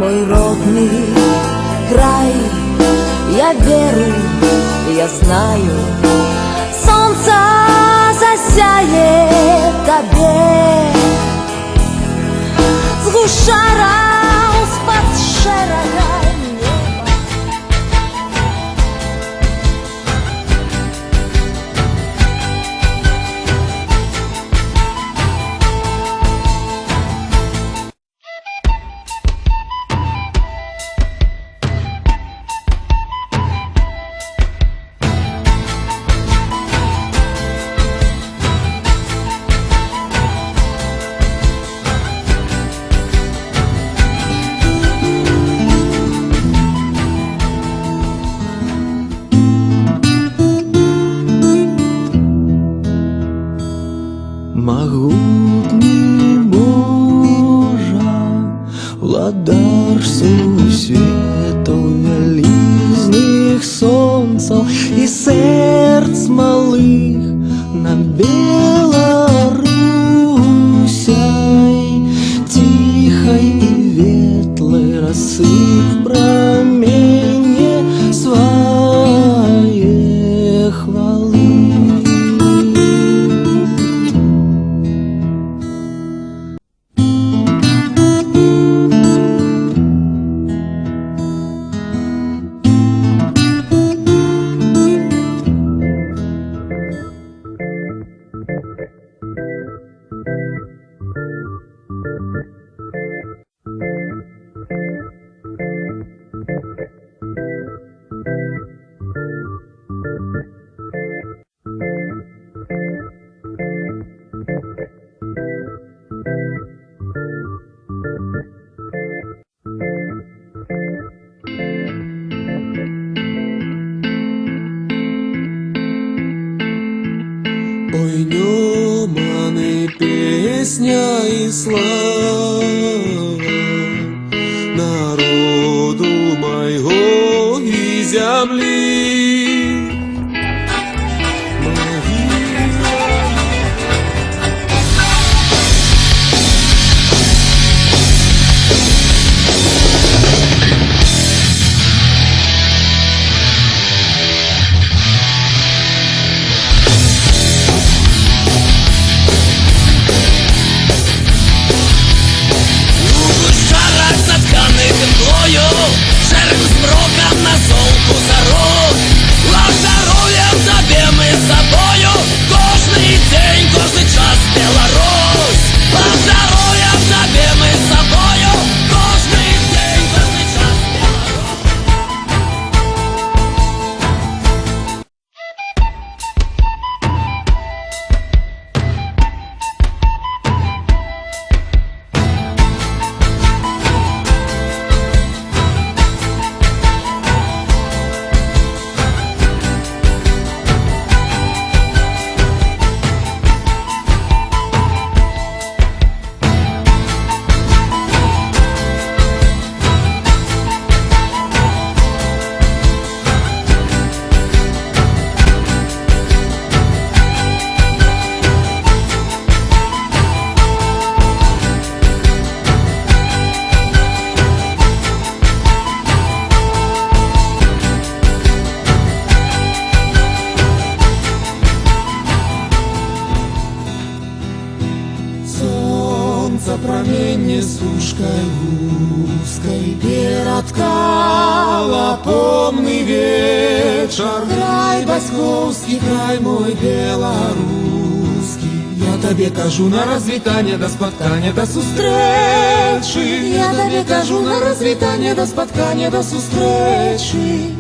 мой родный край. Я верю, я знаю, солнце засяет тебе с гушара с-под шерага неба. Могутний Божа, владар сусветов вялізних сонцаў і сэрц малых на Беларусяй, тихой и ветлой рассып промене свае хвалы. Ой, нёманы песня и слава народу моего и земли. Шерсть змроком на золку зарок. Лав здоров'я в тебе ми з собою. Кожний день, кожний час Беларусь. Лав здоров'я в тебе ми з собою. Кожний день, кожний час Промене сушкой узкой ператкала помный вечер. Край басковский, край мой белорусский. Я тебе кажу на развітання до споткання до сустрэчы. Я тебе кажу на развітання до споткання до сустрэчы.